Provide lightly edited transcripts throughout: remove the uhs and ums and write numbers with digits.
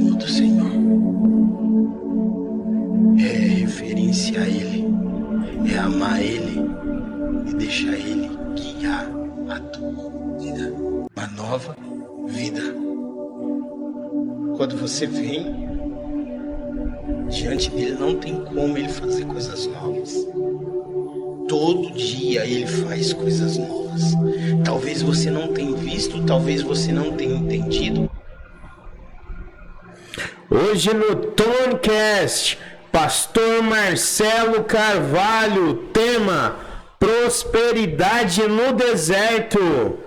temor do Senhor, é referenciar Ele, é amar Ele e deixar Ele guiar a tua vida, uma nova vida. Quando você vem diante dele, não tem como ele fazer coisas novas. Todo dia ele faz coisas novas. Talvez você não tenha visto, talvez você não tenha entendido. Hoje no Tonecast, Pastor Marcelo Carvalho, tema prosperidade no deserto.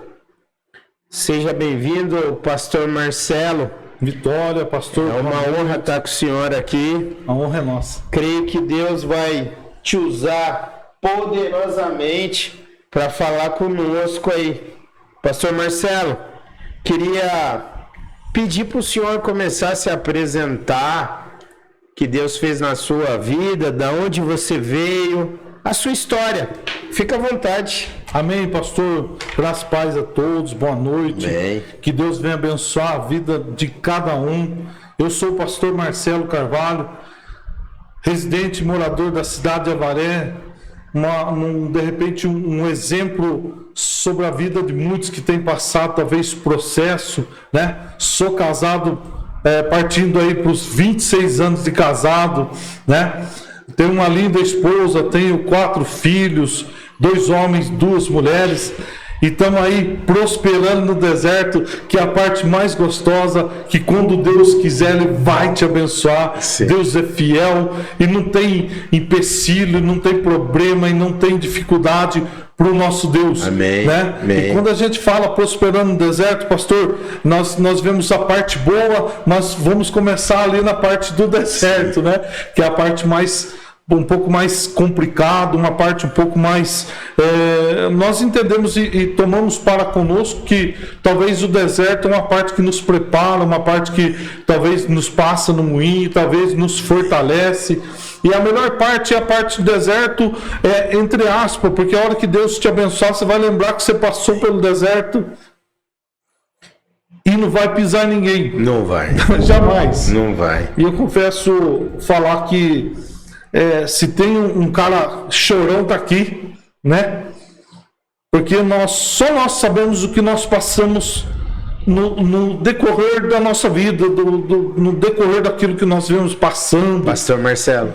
Seja bem-vindo, Pastor Marcelo. Vitória, pastor. É uma honra estar com o senhor aqui. A honra é nossa. Creio que Deus vai te usar poderosamente para falar conosco aí. Pastor Marcelo, queria pedir para o senhor começar a se apresentar, que Deus fez na sua vida, da onde você veio, a sua história. Fica à vontade. Amém, pastor. Graças e paz a todos. Boa noite. Amém. Que Deus venha abençoar a vida de cada um. Eu sou o pastor Marcelo Carvalho, residente e morador da cidade de Avaré. De repente, um exemplo sobre a vida de muitos que têm passado, talvez, processo, né? Sou casado, partindo aí para os 26 anos de casado, né? Tenho uma linda esposa, tenho 4 filhos, 2 homens, 2 mulheres, e estamos aí prosperando no deserto, que é a parte mais gostosa, que quando Deus quiser, Ele vai te abençoar. Sim. Deus é fiel e não tem empecilho, não tem problema e não tem dificuldade para o nosso Deus. Amém. Né? Amém. E quando a gente fala prosperando no deserto, pastor, nós vemos a parte boa, mas vamos começar ali na parte do deserto, né? Que é a parte um pouco mais complicado, uma parte um pouco mais... nós entendemos e tomamos para conosco que talvez o deserto é uma parte que nos prepara, uma parte que talvez nos passa no moinho, talvez nos fortalece. E a melhor parte é a parte do deserto, entre aspas, porque a hora que Deus te abençoar, você vai lembrar que você passou pelo deserto e não vai pisar em ninguém. Não vai. Jamais. Não vai. E eu confesso falar que se tem um cara chorão, tá aqui, né? Porque só nós sabemos o que nós passamos no decorrer da nossa vida, no decorrer daquilo que nós vemos passando. Pastor Marcelo,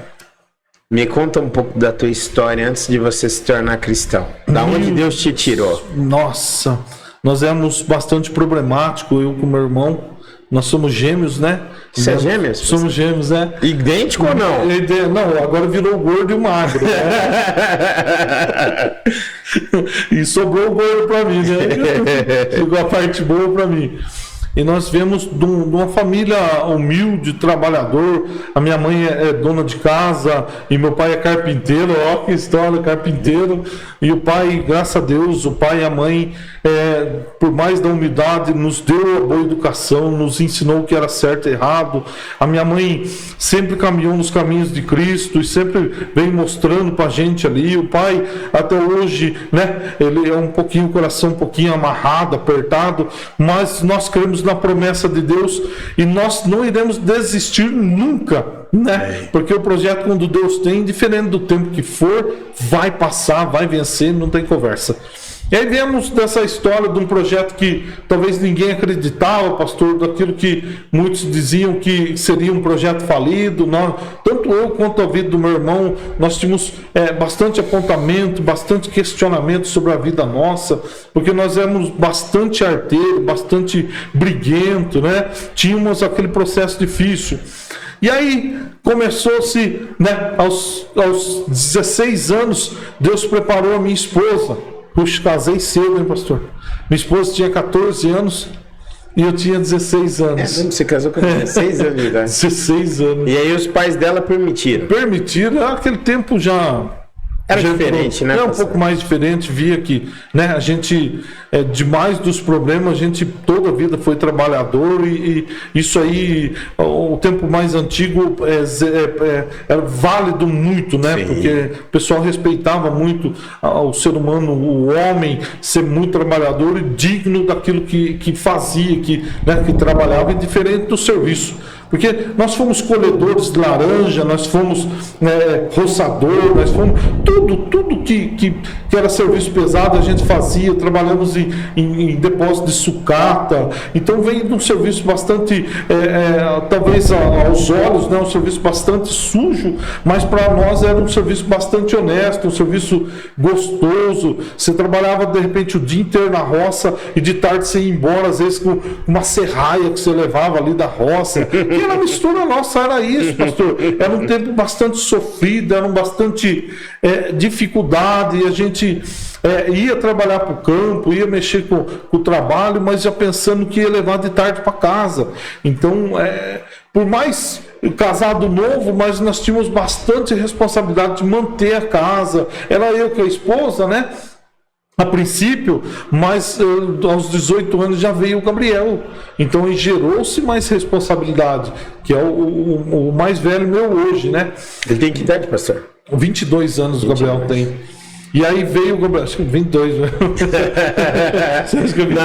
me conta um pouco da tua história antes de você se tornar cristão. Da onde Deus te tirou? Nossa, nós éramos bastante problemáticos, eu com meu irmão. Nós somos gêmeos, né? Você é gêmeos? Somos gêmeos, né? Idêntico ou não? Não, agora virou o gordo e o magro. Né? E sobrou o gordo pra mim, né? Ficou a parte boa pra mim. E nós viemos de uma família humilde, trabalhador. A minha mãe é dona de casa e meu pai é carpinteiro. Ó, que história, carpinteiro. E o pai, graças a Deus, o pai e a mãe, por mais da humildade, nos deu a boa educação, nos ensinou o que era certo e errado. A minha mãe sempre caminhou nos caminhos de Cristo e sempre vem mostrando pra gente ali. O pai, até hoje, né, ele é o coração um pouquinho amarrado, apertado, mas nós cremos na promessa de Deus e nós não iremos desistir nunca, né? Porque o projeto, quando Deus tem, indiferente do tempo que for, vai passar, vai vencer, não tem conversa. E aí viemos dessa história de um projeto que talvez ninguém acreditava, pastor, daquilo que muitos diziam que seria um projeto falido. Tanto eu quanto a vida do meu irmão, nós tínhamos bastante apontamento, bastante questionamento sobre a vida nossa, porque nós éramos bastante arteiro, bastante briguento, né? Tínhamos aquele processo difícil. E aí começou-se, né, aos 16 anos, Deus preparou a minha esposa. Puxa, casei cedo, hein, pastor? Minha esposa tinha 14 anos e eu tinha 16 anos. Você casou com 16 anos de idade? 16 anos. E aí os pais dela permitiram? Permitiram, naquele tempo já... Era diferente, né? É um pouco mais diferente, via que, né, a gente, demais dos problemas, a gente toda a vida foi trabalhador e isso aí, o tempo mais antigo era válido muito, né? Sim. Porque o pessoal respeitava muito o ser humano, o homem, ser muito trabalhador e digno daquilo que fazia, que trabalhava, e diferente do serviço. Porque nós fomos colhedores de laranja, nós fomos roçador, nós fomos tudo que era serviço pesado a gente fazia, trabalhamos em depósito de sucata. Então vem de um serviço bastante, talvez aos olhos, né, um serviço bastante sujo, mas para nós era um serviço bastante honesto, um serviço gostoso. Você trabalhava de repente o dia inteiro na roça e de tarde você ia embora, às vezes com uma serraia que você levava ali da roça. E era a mistura nossa, era isso, pastor. Era um tempo bastante sofrido, era bastante dificuldade, e a gente ia trabalhar para o campo, ia mexer com o trabalho, mas já pensando que ia levar de tarde para casa. Então, por mais casado novo, mas nós tínhamos bastante responsabilidade de manter a casa. Era eu com a esposa, né? A princípio, mas aos 18 anos já veio o Gabriel. Então gerou-se mais responsabilidade, que é o mais velho meu hoje, né? Ele tem que idade, pastor? 22 anos 22. O Gabriel tem. E aí veio o Gabriel, acho que 22, né? Não,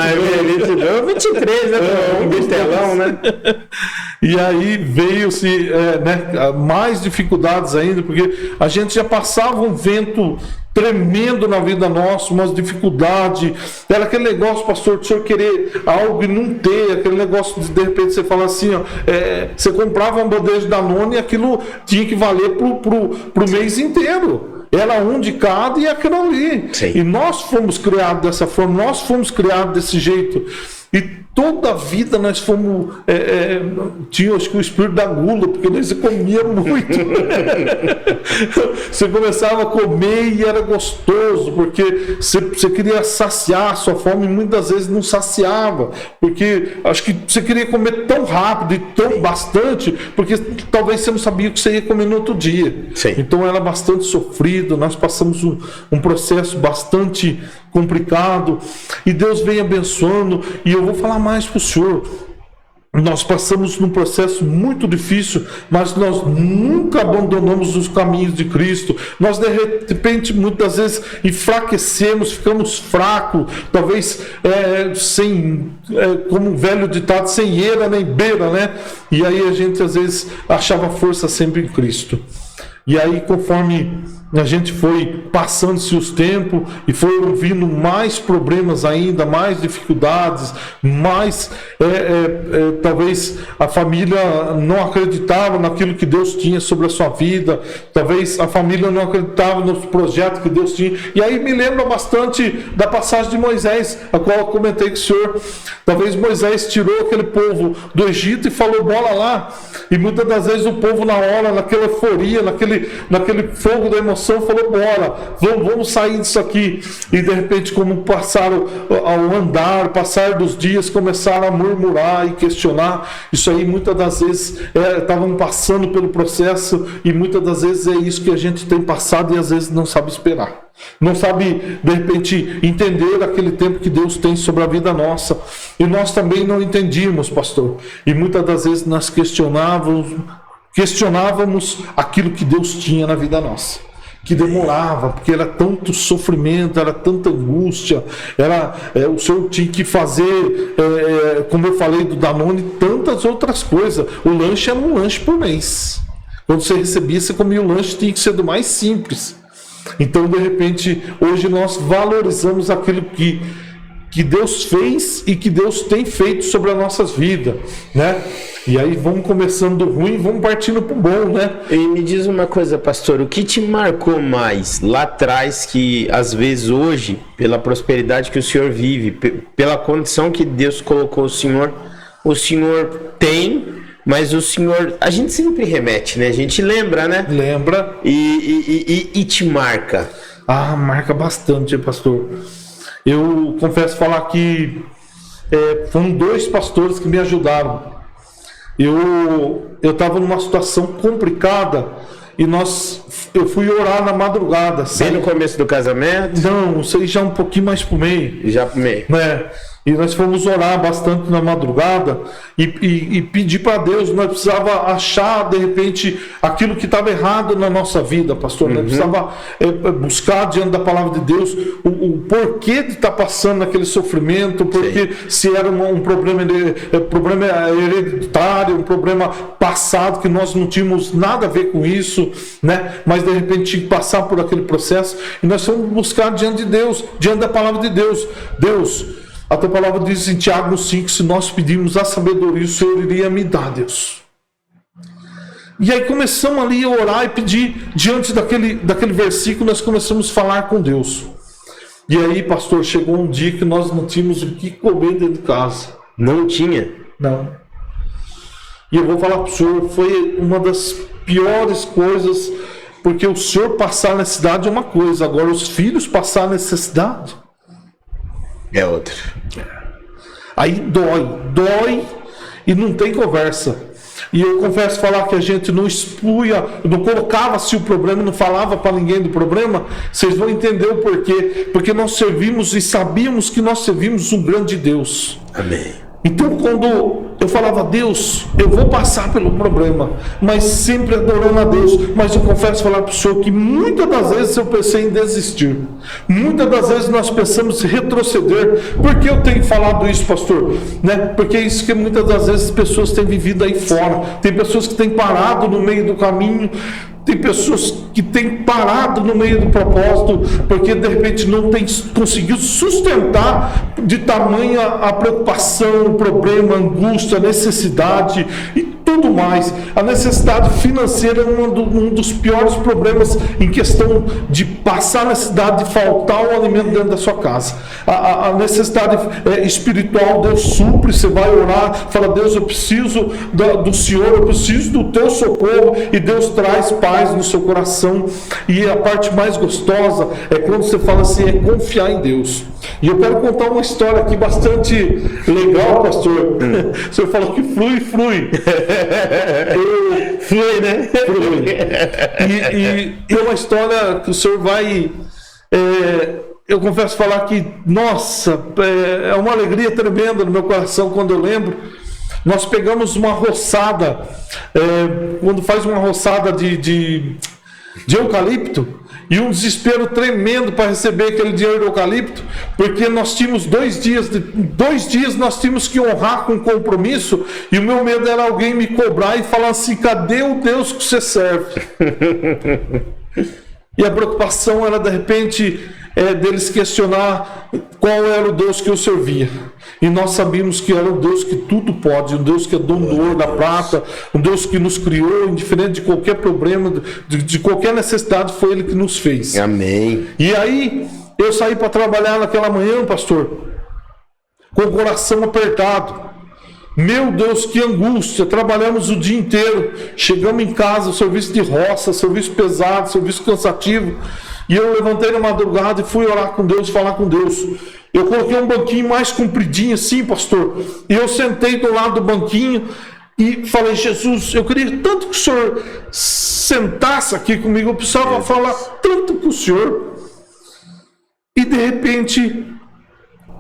é 22, 23, né? Um bestelão, né? E aí veio-se mais dificuldades ainda, porque a gente já passava um vento tremendo na vida nossa, umas dificuldades. Era aquele negócio, pastor, de o senhor querer algo e não ter, aquele negócio de repente você fala assim, ó, você comprava uma bandeja de Danone e aquilo tinha que valer pro mês inteiro. Era um de cada e aquilo ali. Sim. E nós fomos criados dessa forma, nós fomos criados desse jeito. E toda a vida nós fomos. Tinha, acho que, o espírito da gula, porque nós comia muito. Você começava a comer e era gostoso, porque você queria saciar a sua fome e muitas vezes não saciava, porque acho que você queria comer tão rápido e tão bastante, porque talvez você não sabia o que você ia comer no outro dia. Sim. Então era bastante sofrido, nós passamos um processo bastante complicado, e Deus vem abençoando. E eu vou falar mais para o senhor, nós passamos num processo muito difícil, mas nós nunca abandonamos os caminhos de Cristo. Nós de repente muitas vezes enfraquecemos, ficamos fracos, talvez como um velho ditado, sem eira nem beira, né? E aí a gente às vezes achava força sempre em Cristo. E aí, conforme a gente foi passando-se os tempos e foi vindo mais problemas ainda, mais dificuldades, mais talvez a família não acreditava naquilo que Deus tinha sobre a sua vida, talvez a família não acreditava nos projetos que Deus tinha. E aí me lembra bastante da passagem de Moisés, a qual eu comentei com o senhor. Talvez Moisés tirou aquele povo do Egito e falou, bola lá. E muitas das vezes o povo na hora, naquela euforia, naquele fogo da emoção, falou, bora, vamos sair disso aqui. E de repente, como passaram ao andar, passar dos dias, começaram a murmurar e questionar. Isso aí muitas das vezes estavam passando pelo processo, e muitas das vezes é isso que a gente tem passado e às vezes não sabe esperar. Não sabe, de repente, entender aquele tempo que Deus tem sobre a vida nossa. E nós também não entendíamos, pastor. E muitas das vezes nós questionávamos aquilo que Deus tinha na vida nossa, que demorava, porque era tanto sofrimento, era tanta angústia, o Senhor tinha que fazer, como eu falei do Danone, tantas outras coisas. O lanche era um lanche por mês. Quando você recebia, você comia o lanche, tinha que ser do mais simples. Então, de repente, hoje nós valorizamos aquilo que Deus fez e que Deus tem feito sobre as nossas vidas, né? E aí vamos começando do ruim e vamos partindo pro bom, né? E me diz uma coisa, pastor, o que te marcou mais lá atrás, que às vezes hoje, pela prosperidade que o senhor vive, pela condição que Deus colocou o senhor tem, mas o senhor, a gente sempre remete, né? A gente lembra, né? Lembra. E te marca. Ah, marca bastante, pastor. Eu confesso falar que foram 2 pastores que me ajudaram. Eu estava numa situação complicada e eu fui orar na madrugada. Bem no começo do casamento? Não, isso aí já um pouquinho mais pro meio. Já pro meio. Né? E nós fomos orar bastante na madrugada e pedir para Deus. Nós precisava achar, de repente, aquilo que estava errado na nossa vida, pastor. Nós precisava buscar diante da palavra de Deus o porquê de estar passando naquele sofrimento, porque se era um problema hereditário, um problema passado, que nós não tínhamos nada a ver com isso, né? Mas de repente tinha que passar por aquele processo. E nós fomos buscar diante de Deus, diante da palavra de Deus. Deus, a tua palavra diz em Tiago 5, se nós pedirmos a sabedoria, o Senhor iria me dar, Deus. E aí começamos ali a orar e pedir, diante daquele versículo, nós começamos a falar com Deus. E aí, pastor, chegou um dia que nós não tínhamos o que comer dentro de casa. Não tinha? Não. E eu vou falar para o senhor, foi uma das piores coisas, porque o senhor passar necessidade é uma coisa, agora os filhos passar necessidade é outra. Aí dói e não tem conversa. E eu confesso falar que a gente não expunha, não colocava-se o problema, não falava para ninguém do problema. Vocês vão entender o porquê. Porque nós servimos e sabíamos que nós servimos um grande Deus. Amém. Então, quando eu falava, Deus, eu vou passar pelo problema, mas sempre adorando a Deus. Mas eu confesso falar para o senhor que muitas das vezes eu pensei em desistir. Muitas das vezes nós pensamos em retroceder. Por que eu tenho falado isso, pastor? Né? Porque é isso que muitas das vezes as pessoas têm vivido aí fora. Tem pessoas que têm parado no meio do caminho. Tem pessoas que têm parado no meio do propósito, porque de repente não tem conseguido sustentar de tamanha a preocupação, o problema, a angústia, a necessidade e tudo mais. A necessidade financeira é um dos piores problemas em questão de passar a necessidade de faltar o alimento dentro da sua casa. A necessidade espiritual, Deus supre, você vai orar, fala, Deus, eu preciso do Senhor, eu preciso do teu socorro, e Deus traz paz no seu coração. E a parte mais gostosa é quando você fala assim, é confiar em Deus. E eu quero contar uma história aqui bastante legal, pastor. O senhor falou que flui. Flui, né? Flui. E é uma história que o senhor vai... eu confesso falar que, nossa, é uma alegria tremenda no meu coração quando eu lembro. Nós pegamos uma roçada, quando faz uma roçada de eucalipto, e um desespero tremendo para receber aquele dinheiro do eucalipto, porque nós tínhamos 2 dias, 2 dias nós tínhamos que honrar com compromisso, e o meu medo era alguém me cobrar e falar assim, cadê o Deus que você serve? E a preocupação era, de repente, deles questionar qual era o Deus que eu servia. E nós sabíamos que era um Deus que tudo pode, um Deus que é dono do ouro, da prata, um Deus que nos criou, indiferente de qualquer problema, de qualquer necessidade, foi Ele que nos fez. Amém. E aí, eu saí para trabalhar naquela manhã, pastor, com o coração apertado. Meu Deus, que angústia, trabalhamos o dia inteiro, chegamos em casa, serviço de roça, serviço pesado, serviço cansativo, e eu levantei na madrugada e fui orar com Deus, falar com Deus. Eu coloquei um banquinho mais compridinho assim, pastor, e eu sentei do lado do banquinho e falei, Jesus, eu queria tanto que o Senhor sentasse aqui comigo, eu precisava falar tanto com o Senhor. E de repente,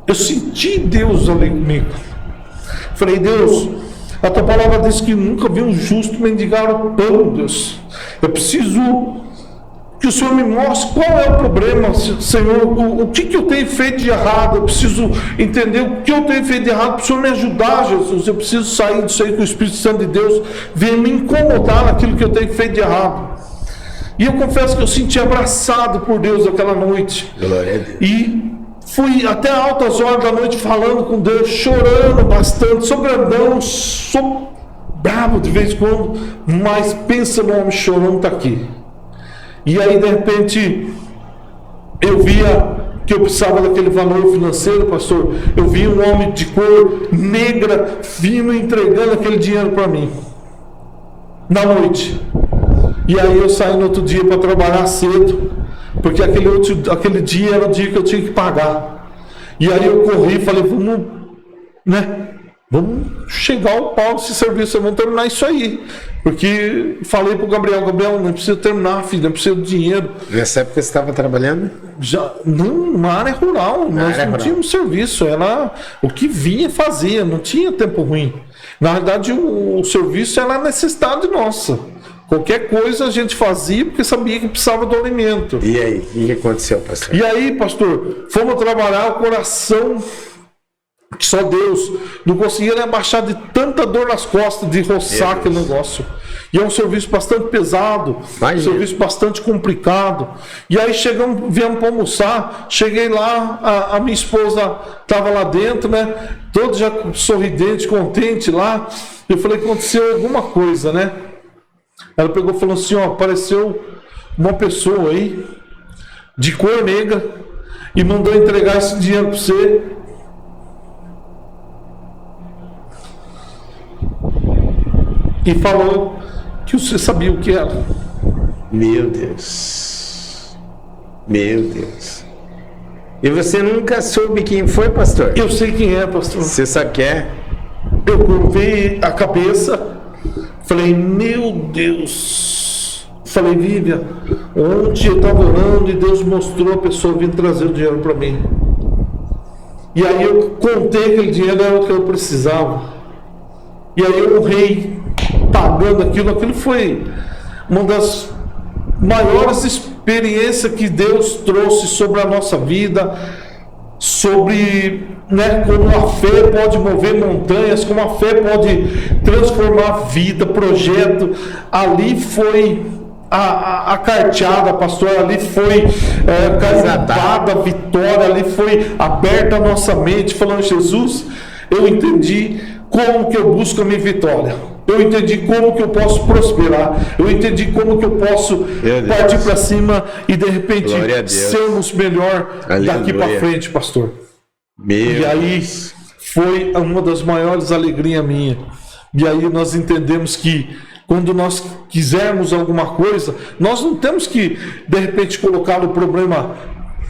eu senti Deus ali comigo. Falei, Deus, a tua palavra diz que nunca vi um justo mendigar o pão, Deus. Eu preciso que o Senhor me mostre qual é o problema, Senhor, o que eu tenho feito de errado. Eu preciso entender o que eu tenho feito de errado para o Senhor me ajudar, Jesus. Eu preciso sair disso aí, que o Espírito Santo de Deus venha me incomodar naquilo que eu tenho feito de errado. E eu confesso que eu senti abraçado por Deus aquela noite. Glória a Deus. E fui até altas horas da noite falando com Deus, chorando bastante. Sou grandão, sou bravo de vez em quando, mas pensa no homem chorando, está aqui. E aí, de repente, eu via que eu precisava daquele valor financeiro, pastor. Eu vi um homem de cor negra vindo entregando aquele dinheiro para mim, na noite. E aí eu saí no outro dia para trabalhar cedo, porque aquele dia era o dia que eu tinha que pagar. E aí eu corri e falei, vamos, né? Vamos chegar ao pau desse serviço, vamos terminar isso aí. Porque falei pro Gabriel, não precisa terminar, filho, não precisa de dinheiro. Nessa época você estava trabalhando? Já, não, numa área rural, nós não tínhamos serviço, era o que vinha fazia, não tinha tempo ruim. Na verdade, o serviço era a necessidade nossa. Qualquer coisa a gente fazia porque sabia que precisava do alimento. E aí, o que aconteceu, pastor? E aí, pastor, fomos trabalhar o coração que só Deus não conseguia nem abaixar de tanta dor nas costas de roçar aquele negócio. E é um serviço bastante pesado, um serviço bastante complicado. E aí viemos para almoçar, cheguei lá, a minha esposa estava lá dentro, né? Todo já sorridente, contente lá. Eu falei, aconteceu alguma coisa, né? Ela pegou e falou assim, ó, apareceu uma pessoa aí, de cor negra, e mandou entregar esse dinheiro para você. E falou que você sabia o que era. Meu Deus. Meu Deus. E você nunca soube quem foi, pastor? Eu sei quem é, pastor. Você só quer? Eu curvei a cabeça. Falei, meu Deus. Falei, Vivian, ontem eu estava orando e Deus mostrou a pessoa vindo trazer o dinheiro para mim. E aí eu contei que aquele dinheiro era o que eu precisava. E aí eu honrei pagando aquilo foi uma das maiores experiências que Deus trouxe sobre a nossa vida, sobre, né, como a fé pode mover montanhas, como a fé pode transformar a vida, projeto. Ali foi a carteada, pastor, ali foi carimbada a vitória, ali foi aberta a nossa mente, falando, Jesus, eu entendi como que eu busco a minha vitória. Eu entendi como que eu posso prosperar. Eu entendi como que eu posso partir para cima e de repente sermos melhor daqui para frente, pastor. E aí foi uma das maiores alegrias minha. E aí nós entendemos que quando nós quisermos alguma coisa, nós não temos que de repente colocar o problema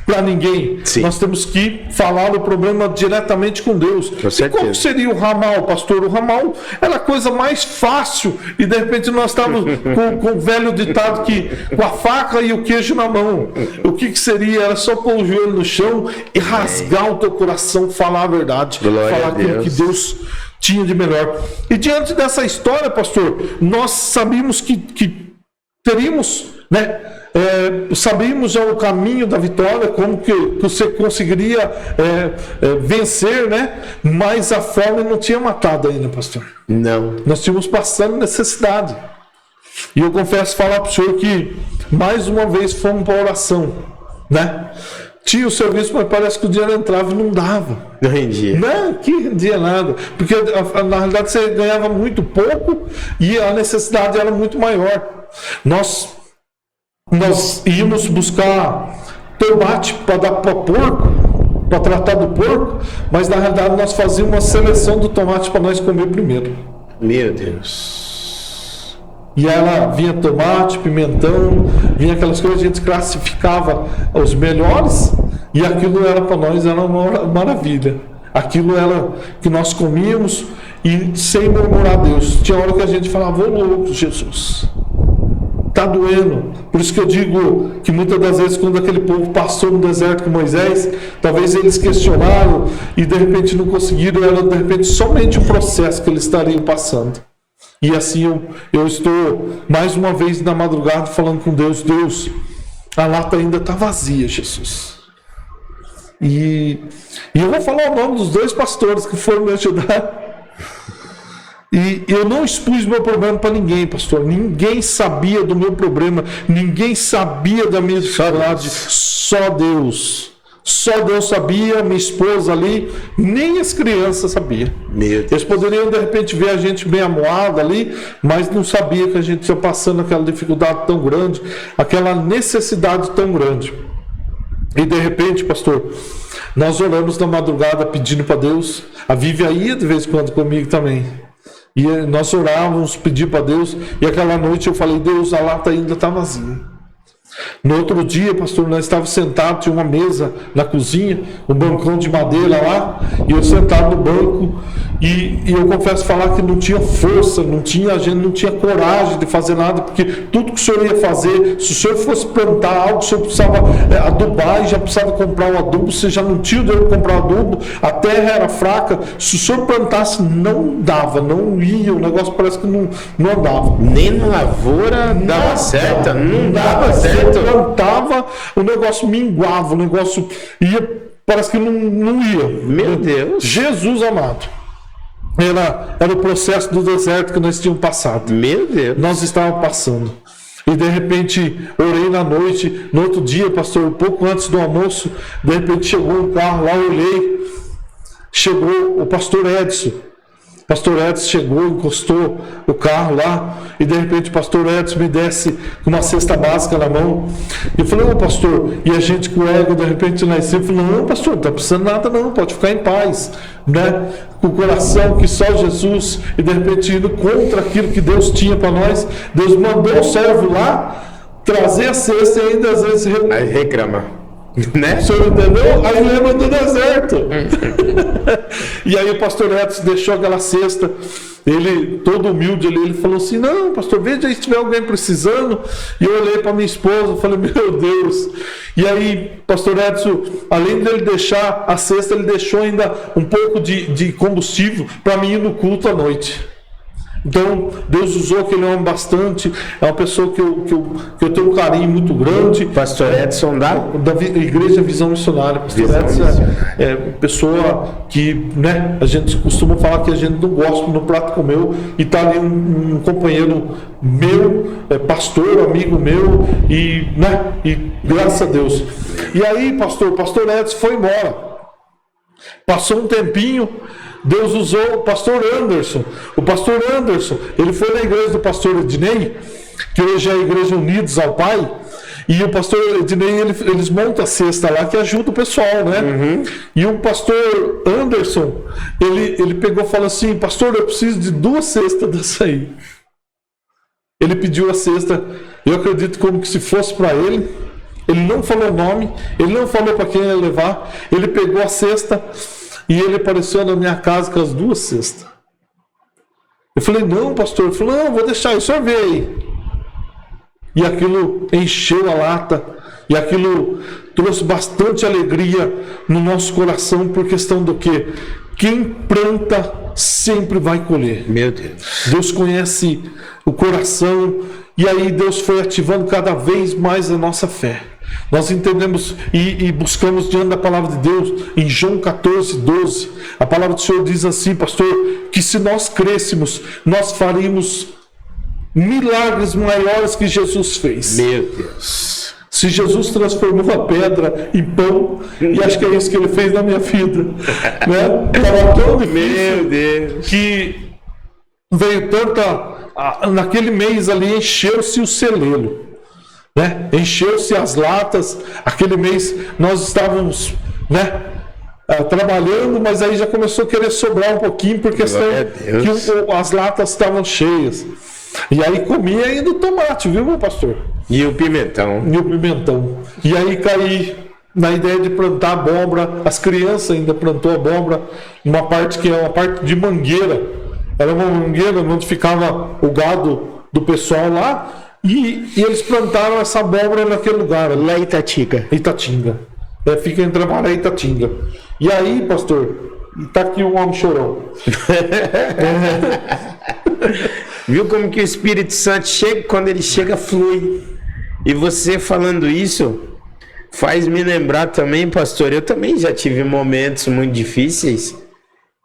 para ninguém. Sim. Nós temos que falar o problema diretamente com Deus. E qual seria o ramal, pastor? O ramal era a coisa mais fácil e de repente nós estávamos com o velho ditado que com a faca e o queijo na mão. O que seria? Era só pôr o joelho no chão e rasgar o teu coração, falar a verdade. Glória falar aquilo que Deus tinha de melhor. E diante dessa história, pastor, nós sabíamos que teríamos, né? Sabíamos já o caminho da vitória, como que você conseguiria vencer, né? Mas a fome não tinha matado ainda, pastor. Não. Nós tínhamos passando necessidade. E eu confesso falar para o senhor que mais uma vez fomos para a oração, né? Tinha o serviço, mas parece que o dinheiro entrava e não dava. Não rendia. Não, que rendia nada. Porque na realidade você ganhava muito pouco e a necessidade era muito maior. Nós íamos buscar tomate para dar para porco, para tratar do porco, mas na realidade nós fazíamos uma seleção do tomate para nós comer primeiro. Meu Deus. E ela vinha tomate, pimentão, vinha aquelas coisas, a gente classificava os melhores e aquilo era para nós era uma maravilha. Aquilo era que nós comíamos e sem murmurar a Deus. Tinha hora que a gente falava, ô louco, Jesus. Está doendo. Por isso que eu digo que muitas das vezes quando aquele povo passou no deserto com Moisés, talvez eles questionaram e de repente não conseguiram, era de repente somente o processo que eles estariam passando. E assim eu estou mais uma vez na madrugada falando com Deus, Deus, a lata ainda está vazia, Jesus. E eu vou falar o nome dos 2 pastores que foram me ajudar. E eu não expus meu problema para ninguém, pastor. Ninguém sabia do meu problema. Ninguém sabia da minha dificuldade. Só Deus. Só Deus sabia, minha esposa ali, nem as crianças sabiam. Eles poderiam de repente ver a gente bem amoada ali, mas não sabia que a gente ia passando aquela dificuldade tão grande, aquela necessidade tão grande. E de repente, pastor, nós oramos na madrugada pedindo para Deus. A Vivian ia de vez em quando comigo também. E nós orávamos, pedimos para Deus, e aquela noite eu falei, Deus, a lata ainda está vazia. No outro dia, pastor, nós estávamos sentados, tinha uma mesa na cozinha, um bancão de madeira lá, e eu sentado no banco, e eu confesso falar que não tinha força, a gente não tinha coragem de fazer nada, porque tudo que o senhor ia fazer, se o senhor fosse plantar algo, o senhor precisava adubar, e já precisava comprar um adubo, você já não tinha o dinheiro para comprar adubo, a terra era fraca, se o senhor plantasse, não dava, não ia, o negócio parece que não andava. Nem na lavoura dava certo, não dava certo. Plantava, o negócio minguava, o negócio ia, parece que não ia. Meu Deus. Jesus amado. Era o processo do deserto que nós tínhamos passado. Meu Deus. Nós estávamos passando. E de repente, orei na noite, no outro dia, pastor, um pouco antes do almoço, de repente chegou um carro lá, eu olhei, chegou o pastor Edson. O pastor Edson chegou, encostou o carro lá, e de repente o pastor Edson me desce com uma cesta básica na mão. E eu falei, ô pastor, e a gente com o ego de repente lá em cima, falou, não pastor, não está precisando nada não, pode ficar em paz, né? Com o coração que só Jesus, e de repente indo contra aquilo que Deus tinha para nós, Deus mandou o servo lá trazer a cesta e ainda às vezes aí reclama. Né? O senhor entendeu? Aí lembra do deserto. E aí o pastor Edson deixou aquela cesta, ele todo humilde ali, ele falou assim, não pastor, veja aí se tiver alguém precisando. E eu olhei para minha esposa e falei, meu Deus. E aí pastor Edson, além dele deixar a cesta, ele deixou ainda um pouco de combustível para mim ir no culto à noite. Então, Deus usou aquele homem bastante, é uma pessoa que eu tenho um carinho muito grande. Pastor Edson da Igreja Visão Missionária. Pastor Edson é pessoa que, né, a gente costuma falar que a gente não gosta no prato comeu, e está ali um companheiro meu, pastor, amigo meu, e, né, e graças a Deus. E aí, pastor Edson foi embora. Passou um tempinho, Deus usou o pastor Anderson. O pastor Anderson, ele foi na igreja do pastor Ednei, que hoje é a Igreja Unidos ao Pai, e o pastor Ednei, eles montam a cesta lá que ajuda o pessoal, né? Uhum. E o pastor Anderson, ele pegou e falou assim, pastor, eu preciso de 2 cestas dessa aí. Ele pediu a cesta, eu acredito como que se fosse para ele. Ele não falou o nome, ele não falou para quem ia levar, ele pegou a cesta e ele apareceu na minha casa com as 2 cestas. Eu falei, não pastor, ele falou, não, vou deixar, o senhor vê aí. E aquilo encheu a lata, e aquilo trouxe bastante alegria no nosso coração, por questão do quê? Quem planta sempre vai colher. Meu Deus. Deus conhece o coração, e aí Deus foi ativando cada vez mais a nossa fé. Nós entendemos e buscamos diante da palavra de Deus, em João 14:12, a palavra do Senhor diz assim, pastor, que se nós crêssemos, nós faríamos milagres maiores que Jesus fez. Meu Deus. Se Jesus transformou a pedra em pão, e acho que é isso que ele fez na minha vida, né? Estava tão difícil, meu Deus, que veio tanta... Naquele mês ali encheu-se o celeiro, né? Encheu-se as latas. Aquele mês nós estávamos, né, trabalhando, mas aí já começou a querer sobrar um pouquinho, por questão que as latas estavam cheias. E aí comia ainda o tomate, viu, meu pastor? E o pimentão. E aí caí na ideia de plantar abóbora. As crianças ainda plantou abóbora, uma parte que é uma parte de mangueira. Era uma mangueira onde ficava o gado do pessoal lá. E eles plantaram essa abóbora naquele lugar. Lá em Itatinga. Fica entre Avaré e Itatinga. E aí, pastor, tá aqui um homem chorão. Viu como que o Espírito Santo chega? Quando ele chega, flui. E você falando isso faz me lembrar também, pastor, eu também já tive momentos muito difíceis.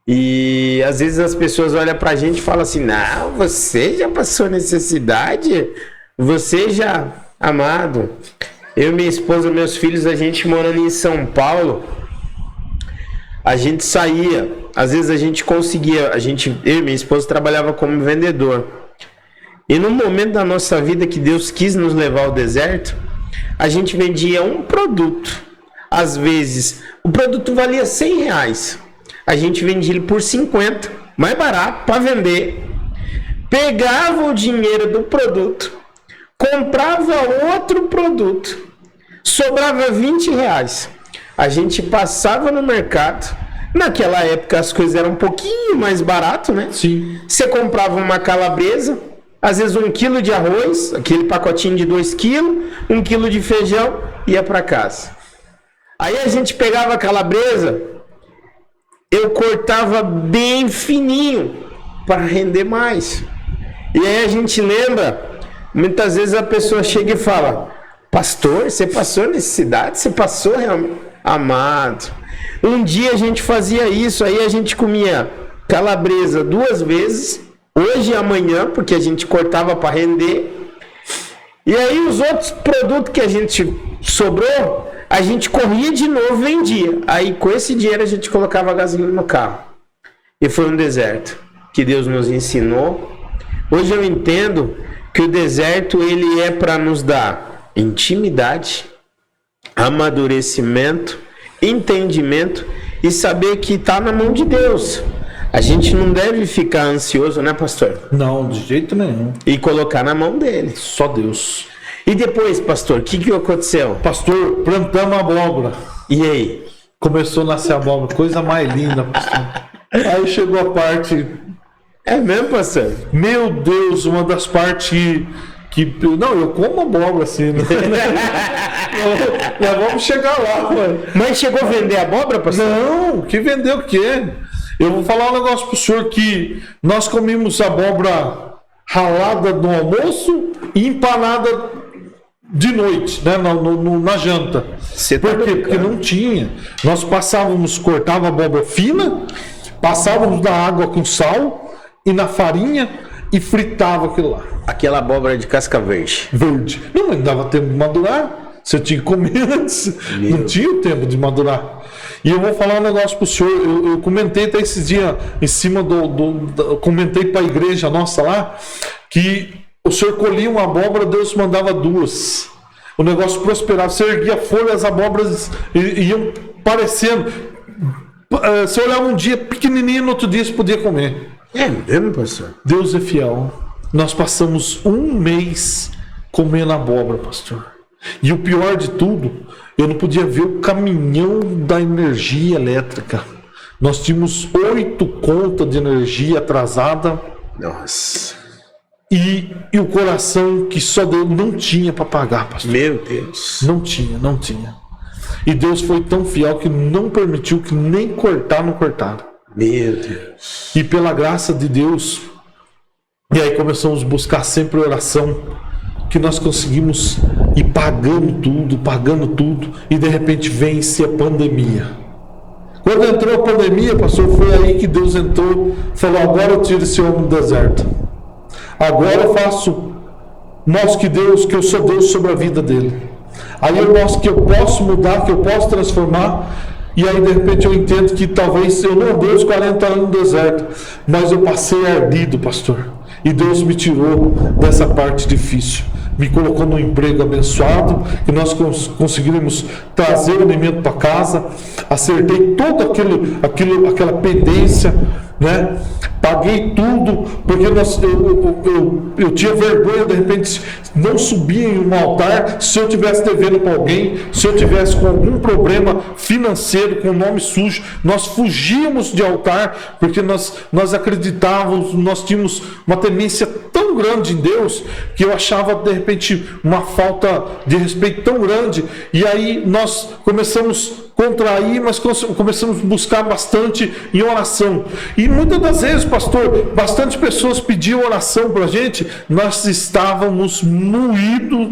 E às vezes as pessoas olham pra gente e falam assim, não, você já passou necessidade? Você já, amado? Eu, minha esposa, meus filhos, a gente morando em São Paulo, a gente saía, às vezes a gente conseguia, eu e minha esposa trabalhava como vendedor. E no momento da nossa vida que Deus quis nos levar ao deserto, a gente vendia um produto. Às vezes, o produto valia R$100. A gente vendia ele por 50, mais barato, para vender. Pegava o dinheiro do produto, comprava outro produto, sobrava R$20. A gente passava no mercado. Naquela época as coisas eram um pouquinho mais barato, né? Sim. Você comprava uma calabresa, às vezes 1 quilo de arroz, aquele pacotinho de 2 quilos, 1 quilo de feijão, ia para casa. Aí a gente pegava a calabresa, eu cortava bem fininho para render mais. E aí a gente lembra, muitas vezes a pessoa chega e fala: pastor, você passou necessidade? Você passou realmente? Amado, um dia a gente fazia isso, aí a gente comia calabresa 2 vezes, hoje e amanhã, porque a gente cortava para render. E aí os outros produtos que a gente sobrou, a gente corria de novo e vendia. Aí com esse dinheiro a gente colocava gasolina no carro. E foi um deserto que Deus nos ensinou. Hoje eu entendo que o deserto ele é para nos dar intimidade, amadurecimento, entendimento e saber que está na mão de Deus. A gente não deve ficar ansioso, né, pastor? Não, de jeito nenhum. E colocar na mão dele. Só Deus. E depois, pastor, o que aconteceu? Pastor, plantamos abóbora. E aí? Começou a nascer abóbora, coisa mais linda, pastor. Aí chegou a parte... É mesmo, pastor? Meu Deus, uma das partes que... Não, eu como abóbora assim, né? Nós vamos chegar lá, mano. Mas chegou a vender abóbora, pastor? Não, que vender o quê? Eu vou falar um negócio pro senhor que nós comemos abóbora ralada no almoço e empanada de noite, né, na janta. Por quê? Porque não tinha. Nós cortava abóbora fina, passávamos na água com sal e na farinha e fritava aquilo lá. Aquela abóbora de casca verde. Verde. Não, mas dava tempo de madurar. Você tinha que comer antes. Não tinha tempo de madurar. E eu vou falar um negócio pro senhor. Eu comentei até esses dias em cima comentei para a igreja nossa lá que o senhor colhia uma abóbora, Deus mandava 2. O negócio prosperava. Você erguia a folha, as abóboras iam parecendo. Você olhava um dia pequenininho, no outro dia você podia comer. É mesmo, pastor? Deus é fiel. Nós passamos 1 mês comendo abóbora, pastor. E o pior de tudo, eu não podia ver o caminhão da energia elétrica. Nós tínhamos 8 contas de energia atrasada. Nossa. E o coração que só Deus não tinha para pagar, pastor. Meu Deus. Não tinha. E Deus foi tão fiel que não permitiu que nem cortar não cortaram. Meu Deus. E pela graça de Deus, e aí começamos a buscar sempre oração, que nós conseguimos ir pagando tudo, e de repente vence a pandemia. Quando entrou a pandemia, pastor, foi aí que Deus entrou, falou: agora eu tiro esse homem do deserto. Agora eu mostro que eu sou Deus sobre a vida dele. Aí eu mostro que eu posso mudar, que eu posso transformar. E aí de repente eu entendo que talvez eu não andei os 40 anos no deserto, mas eu passei ardido, pastor. E Deus me tirou dessa parte difícil. Me colocou num emprego abençoado, que nós conseguimos trazer o alimento para casa. Acertei todo aquela pendência, né? Paguei tudo, porque eu tinha vergonha, de repente, não subir em um altar se eu tivesse devendo para alguém, se eu tivesse com algum problema financeiro, com o nome sujo. Nós fugíamos de altar, porque nós acreditávamos, nós tínhamos uma temência tão grande em Deus, que eu achava, de repente, uma falta de respeito tão grande. E aí nós começamos a contrair, mas começamos a buscar bastante em oração. E muitas das vezes, pastor, bastante pessoas pediam oração para a gente. Nós estávamos moídos,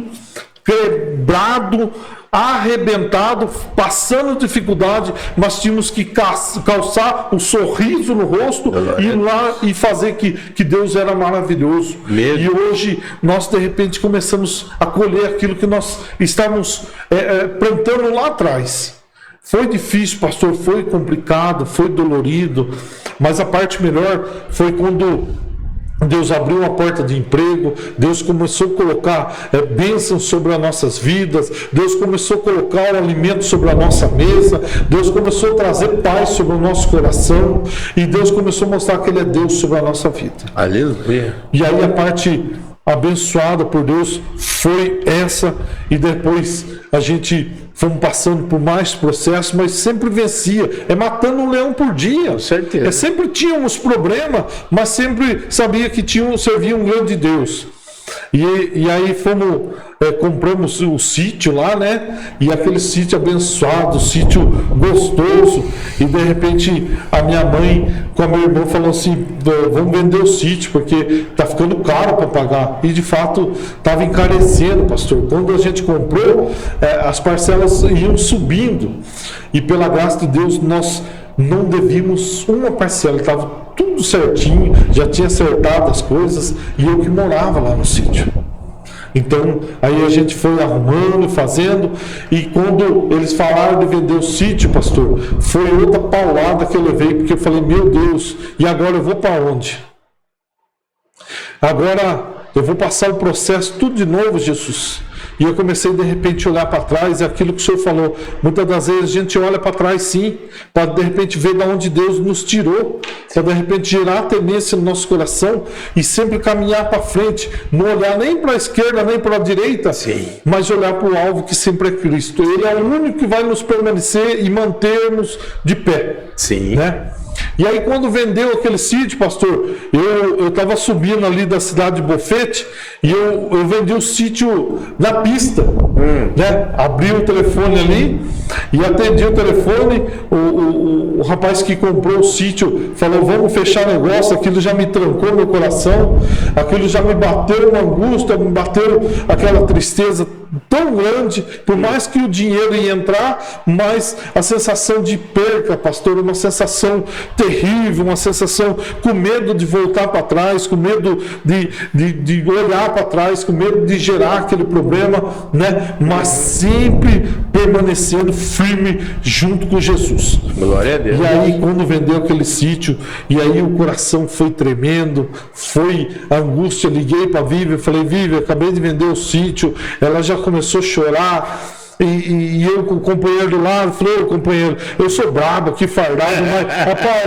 quebrados, arrebentado, passando dificuldade, mas tínhamos que calçar um sorriso no rosto e ir lá e fazer que Deus era maravilhoso. E hoje nós de repente começamos a colher aquilo que nós estávamos plantando lá atrás. Foi difícil, pastor, foi complicado, foi dolorido, mas a parte melhor foi quando Deus abriu uma porta de emprego, Deus começou a colocar bênçãos sobre as nossas vidas, Deus começou a colocar o alimento sobre a nossa mesa, Deus começou a trazer paz sobre o nosso coração, e Deus começou a mostrar que Ele é Deus sobre a nossa vida. Aleluia. E aí a parte abençoada por Deus foi essa, e depois a gente fomos passando por mais processos, mas sempre vencia. É matando um leão por dia. Com certeza. Sempre tínhamos problemas, mas sempre sabia que servia um grande Deus. E aí compramos o sítio lá, né? E aquele sítio abençoado, sítio gostoso. E de repente a minha mãe com a minha irmã falou assim: vamos vender o sítio, porque tá ficando caro para pagar. E de fato estava encarecendo, pastor. Quando a gente comprou, as parcelas iam subindo. E pela graça de Deus nós não devíamos uma parcela, estava tudo certinho, já tinha acertado as coisas, e eu que morava lá no sítio. Então, aí a gente foi arrumando, fazendo, e quando eles falaram de vender o sítio, pastor, foi outra paulada que eu levei, porque eu falei: meu Deus, e agora eu vou para onde? Agora eu vou passar o processo tudo de novo, Jesus. E eu comecei de repente a olhar para trás, é aquilo que o senhor falou. Muitas das vezes a gente olha para trás, sim, para de repente ver de onde Deus nos tirou, para de repente gerar tendência no nosso coração e sempre caminhar para frente, não olhar nem para a esquerda nem para a direita, sim, mas olhar para o alvo que sempre é Cristo. Ele é o único que vai nos permanecer e mantermos de pé. Sim. Né? E aí quando vendeu aquele sítio, pastor, eu estava subindo ali da cidade de Bofete e eu vendi o sítio na pista, né? Abri o telefone ali e atendi o telefone, o rapaz que comprou o sítio falou: vamos fechar negócio. Aquilo já me trancou meu coração, aquilo já me bateu uma angústia, me bateu aquela tristeza tão grande, por mais que o dinheiro ia entrar, mas a sensação de perca, pastor, uma sensação terrível, uma sensação com medo de voltar para trás, com medo de olhar para trás, com medo de gerar aquele problema, né? Mas sempre permanecendo firme junto com Jesus. Glória a Deus. E aí quando vendeu aquele sítio, e aí o coração foi tremendo, foi a angústia. Liguei para a Vivian, falei: Vivian, acabei de vender o sítio. Ela já começou a chorar, e eu com o companheiro do lado, falei: ô companheiro, eu sou brabo aqui, fardado, mas rapaz,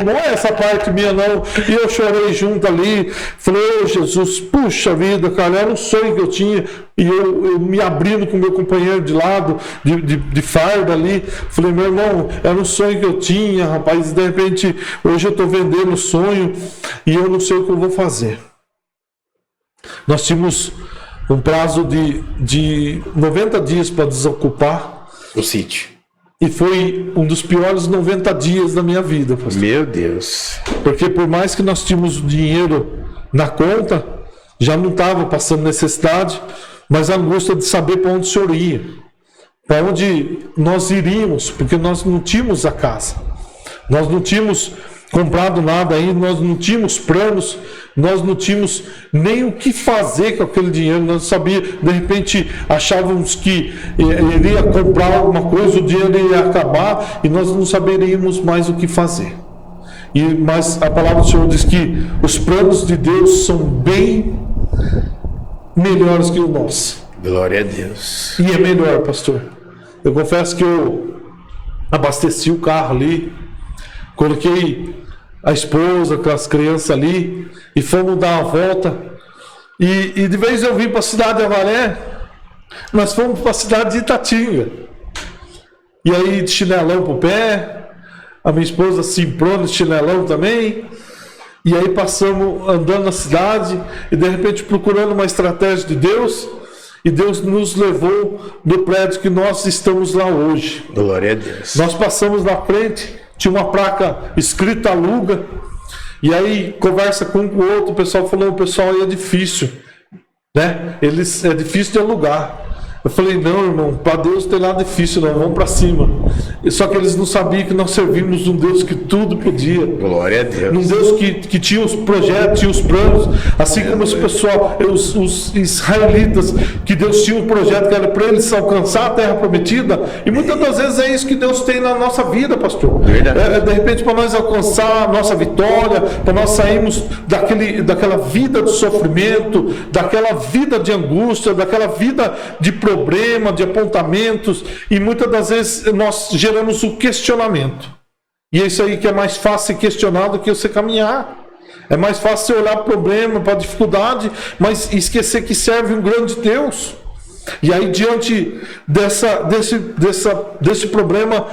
não é essa parte minha não. E eu chorei junto ali, falei: ô Jesus, puxa vida, cara, era um sonho que eu tinha. E eu me abrindo com o meu companheiro de lado, de farda ali, falei: meu irmão, era um sonho que eu tinha, rapaz, de repente hoje eu estou vendendo o sonho e eu não sei o que eu vou fazer. Nós tínhamos um prazo de 90 dias para desocupar o sítio. E foi um dos piores 90 dias da minha vida, pastor. Meu Deus. Porque por mais que nós tínhamos dinheiro na conta, já não estava passando necessidade, mas a angústia de saber para onde o senhor ia, para onde nós iríamos, porque nós não tínhamos a casa, nós não tínhamos comprado nada ainda, nós não tínhamos planos, nós não tínhamos nem o que fazer com aquele dinheiro, nós não sabíamos, de repente achávamos que iria comprar alguma coisa, o dinheiro ia acabar e nós não saberíamos mais o que fazer. Mas a palavra do Senhor diz que os planos de Deus são bem melhores que o nosso. Glória a Deus. E é melhor, pastor. Eu confesso que eu abasteci o carro ali, coloquei a esposa com as crianças ali e fomos dar uma volta. E de vez eu vim para a cidade de Avaré, nós fomos para a cidade de Itatinga. E aí de chinelão pro pé, a minha esposa se improu de chinelão também. E aí passamos andando na cidade e de repente procurando uma estratégia de Deus. E Deus nos levou no prédio que nós estamos lá hoje. Glória a Deus. Nós passamos na frente, tinha uma placa escrita aluga. E aí conversa com um com o outro, o pessoal falou: o pessoal aí é difícil, né? É difícil de alugar. Eu falei: não, irmão, para Deus não tem nada difícil, não, vamos para cima. Só que eles não sabiam que nós servimos um Deus que tudo podia. Glória a Deus. Um Deus que tinha os projetos, tinha os planos, assim como esse pessoal, os israelitas, que Deus tinha um projeto que era para eles alcançar a terra prometida. E muitas das vezes é isso que Deus tem na nossa vida, pastor. De repente, para nós alcançar a nossa vitória, para nós sairmos daquela vida de sofrimento, daquela vida de angústia, daquela vida de problema, de apontamentos, e muitas das vezes nós geramos o questionamento. E é isso aí que é mais fácil questionar do que você caminhar. É mais fácil você olhar para o problema, para a dificuldade, mas esquecer que serve um grande Deus. E aí, diante desse problema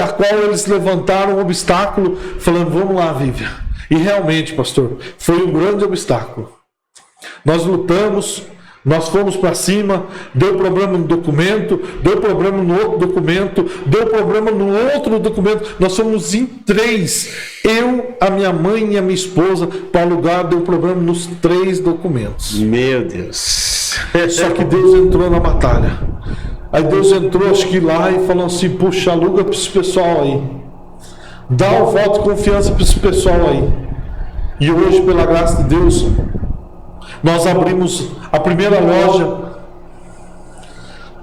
a qual eles levantaram um obstáculo, falando, vamos lá, Vivian. E realmente, pastor, foi um grande obstáculo. Nós lutamos, nós fomos para cima, deu problema no documento, deu problema no outro documento, deu problema no outro documento. Nós fomos em 3. Eu, a minha mãe e a minha esposa, para alugar, deu problema nos 3 documentos. Meu Deus. Só que Deus entrou na batalha. Aí Deus entrou, acho que lá, e falou assim, puxa, aluga para esse pessoal aí. Dá o voto de confiança para esse pessoal aí. E hoje, pela graça de Deus, nós abrimos a primeira loja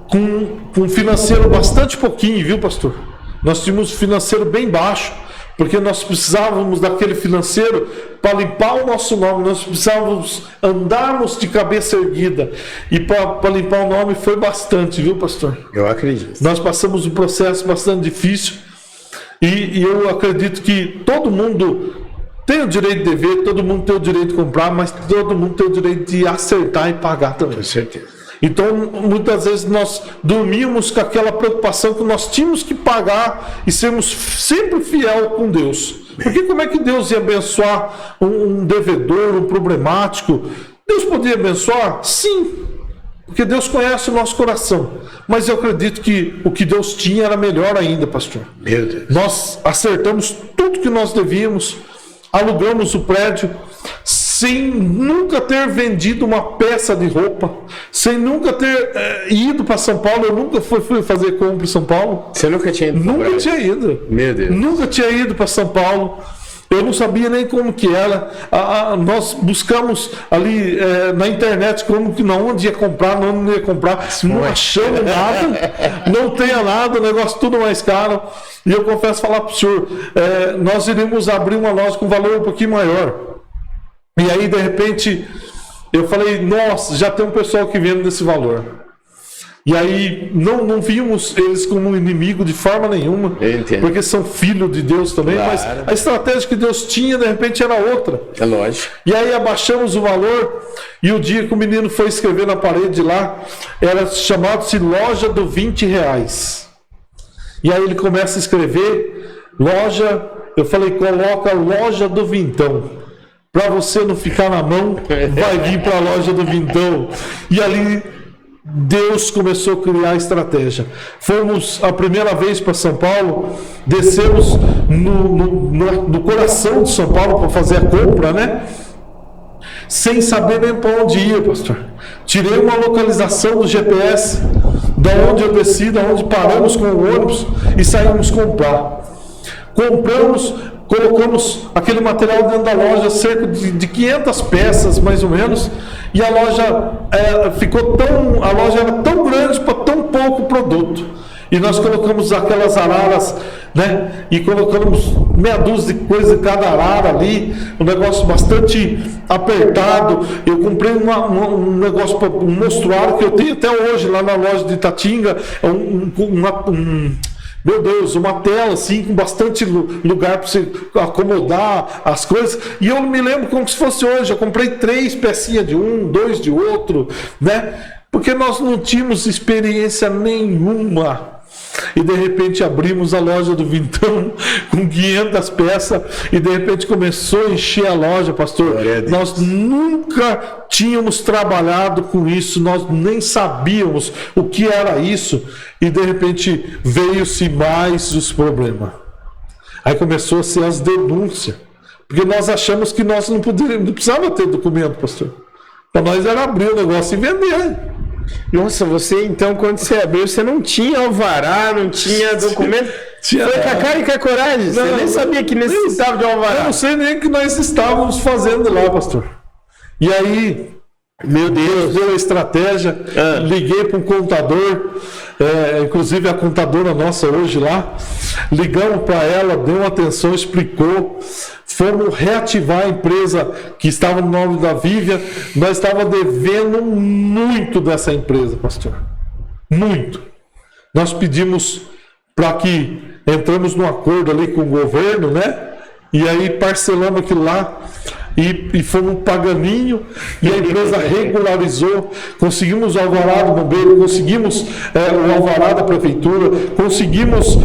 com um financeiro bastante pouquinho, viu, pastor? Nós tínhamos um financeiro bem baixo, porque nós precisávamos daquele financeiro para limpar o nosso nome, nós precisávamos andarmos de cabeça erguida. E para limpar o nome foi bastante, viu, pastor? Eu acredito. Nós passamos um processo bastante difícil e eu acredito que todo mundo tem o direito de ver, todo mundo tem o direito de comprar, mas todo mundo tem o direito de acertar e pagar também. Com certeza. Então, muitas vezes nós dormíamos com aquela preocupação que nós tínhamos que pagar e sermos sempre fiel com Deus. Porque como é que Deus ia abençoar um devedor, um problemático? Deus podia abençoar? Sim, porque Deus conhece o nosso coração. Mas eu acredito que o que Deus tinha era melhor ainda, pastor. Meu Deus. Nós acertamos tudo que nós devíamos, alugamos o prédio, sem nunca ter vendido uma peça de roupa, sem nunca ter ido para São Paulo. Eu nunca fui fazer compra em São Paulo. Você nunca tinha ido? Nunca tinha ido. Meu Deus. Nunca tinha ido para São Paulo. Eu não sabia nem como que era. Nós buscamos ali na internet como que onde ia comprar, onde não ia comprar. Não achamos nada. Não tenha nada, o negócio tudo mais caro. E eu confesso falar para o senhor, nós iríamos abrir uma loja com valor um pouquinho maior. E aí, de repente, eu falei, nossa, já tem um pessoal que vende desse valor. E aí, não vimos eles como um inimigo de forma nenhuma, porque são filhos de Deus também, claro. Mas a estratégia que Deus tinha, de repente, era outra. É lógico. E aí, abaixamos o valor, e o dia que o menino foi escrever na parede lá, era chamado-se Loja do R$20. E aí ele começa a escrever, loja, eu falei, coloca Loja do Vintão. Para você não ficar na mão, vai vir para a Loja do Vintão. E ali Deus começou a criar a estratégia. Fomos a primeira vez para São Paulo, descemos no coração de São Paulo para fazer a compra, né? Sem saber nem para onde ia, pastor. Tirei uma localização do GPS, da onde eu desci, da onde paramos com o ônibus e saímos comprar. Compramos, colocamos aquele material dentro da loja, cerca de 500 peças, mais ou menos, e a loja a loja era tão grande para tão pouco produto. E nós colocamos aquelas araras, né? E colocamos meia dúzia de coisas em cada arara ali, um negócio bastante apertado. Eu comprei um negócio, um mostruário que eu tenho até hoje lá na loja de Itatinga, meu Deus, uma tela assim, com bastante lugar para você acomodar as coisas. E eu me lembro como se fosse hoje. Eu comprei 3 pecinhas de um, 2 de outro, né? Porque nós não tínhamos experiência nenhuma. E de repente abrimos a Loja do Vintão com 500 peças e de repente começou a encher a loja, pastor. Nós nunca tínhamos trabalhado com isso, nós nem sabíamos o que era isso e de repente veio-se mais os problemas. Aí começou a ser as denúncias, porque nós achamos que nós não precisava ter documento, pastor. Para nós era abrir o negócio e vender. Nossa, você então, quando você abriu, você não tinha alvará, não tinha documento? Foi com a cara e com a coragem? Você nem sabia que necessitava de alvará? Eu não sei nem o que nós estávamos fazendo lá, pastor. E aí, meu Deus, deu a estratégia, liguei para um contador, inclusive a contadora nossa hoje lá, ligamos para ela, deu uma atenção, explicou. Fomos reativar a empresa que estava no nome da Vivian. Nós estávamos devendo muito dessa empresa, pastor. Muito. Nós pedimos para que entramos num acordo ali com o governo, né? E aí parcelamos aquilo lá. e fomos paganinho, e a empresa regularizou, conseguimos o alvará do bombeiro, conseguimos o alvará da prefeitura, conseguimos,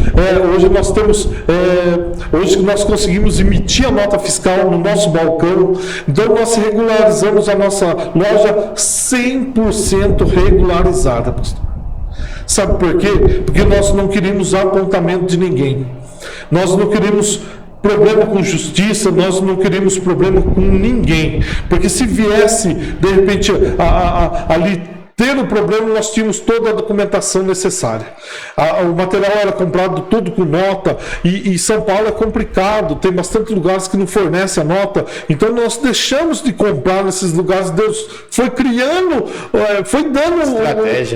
hoje nós conseguimos emitir a nota fiscal no nosso balcão. Então nós regularizamos a nossa loja 100% regularizada, pastor. Sabe por quê? Porque nós não queríamos apontamento de ninguém. Nós não queríamos problema com justiça, nós não queríamos problema com ninguém. Porque se viesse, de repente, ali ter um problema, nós tínhamos toda a documentação necessária. O material era comprado todo com nota, e São Paulo é complicado, tem bastante lugares que não fornecem a nota, então nós deixamos de comprar nesses lugares. Deus foi criando, foi dando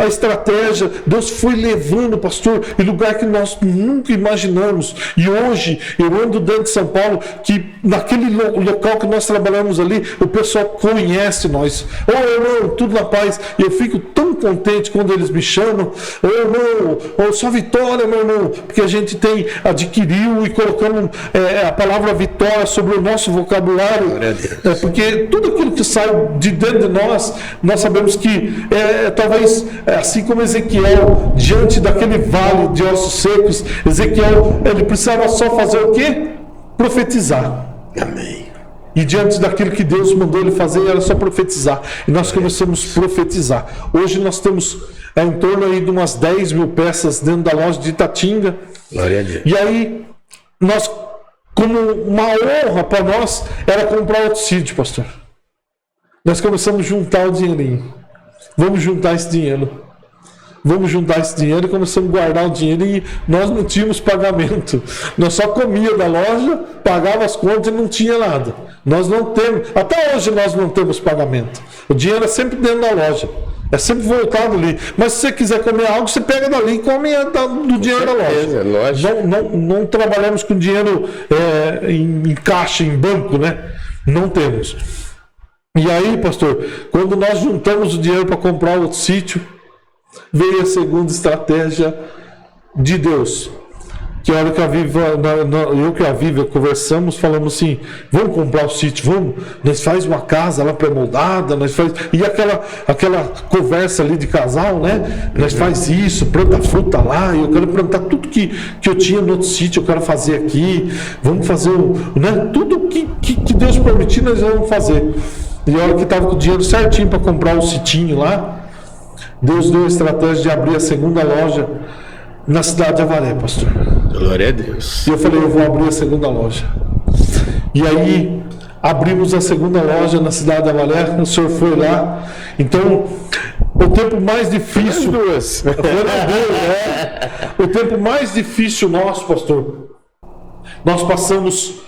a estratégia, Deus foi levando, pastor, em lugar que nós nunca imaginamos. E hoje eu ando dentro de São Paulo, que naquele local que nós trabalhamos ali, o pessoal conhece nós. Ô irmão, tudo na paz. E eu fico tão contente quando eles me chamam, ô irmão, só vitória, meu irmão, porque a gente adquiriu e colocamos a palavra vitória sobre o nosso vocabulário, porque tudo aquilo que sai de dentro de nós sabemos que talvez, assim como Ezequiel, diante daquele vale de ossos secos, Ezequiel, ele precisava só fazer o quê? Profetizar. Amém. E diante daquilo que Deus mandou ele fazer, era só profetizar. E nós começamos a profetizar. Hoje nós temos em torno aí de umas 10 mil peças dentro da loja de Itatinga. Glória a Deus. E aí, nós, como uma honra para nós, era comprar outro sítio, pastor. Nós começamos a juntar o dinheirinho. Vamos juntar esse dinheiro. Vamos juntar esse dinheiro e começamos a guardar o dinheiro, e nós não tínhamos pagamento. Nós só comia da loja, pagava as contas e não tinha nada. Nós não temos, até hoje nós não temos pagamento. O dinheiro é sempre dentro da loja. É sempre voltado ali. Mas se você quiser comer algo, você pega dali e come do dinheiro da loja. Não trabalhamos com dinheiro em caixa, em banco, né? Não temos. E aí, pastor, quando nós juntamos o dinheiro para comprar outro sítio, veio a segunda estratégia de Deus. Que a hora que a Viva conversamos, falamos assim: vamos comprar o sítio, vamos, nós faz uma casa lá pré-moldada, nós faz, e aquela conversa ali de casal, né? Nós faz isso, planta fruta lá, e eu quero plantar tudo que eu tinha no outro sítio, eu quero fazer aqui, vamos fazer tudo que Deus permitir, nós vamos fazer. E a hora que estava com o dinheiro certinho para comprar o sitinho lá, Deus deu a estratégia de abrir a segunda loja na cidade de Avaré, pastor. Glória a Deus. E eu falei: eu vou abrir a segunda loja. E aí abrimos a segunda loja na cidade de Avaré. O senhor foi lá. Então, o tempo mais difícil. O tempo mais difícil nosso, pastor, nós passamos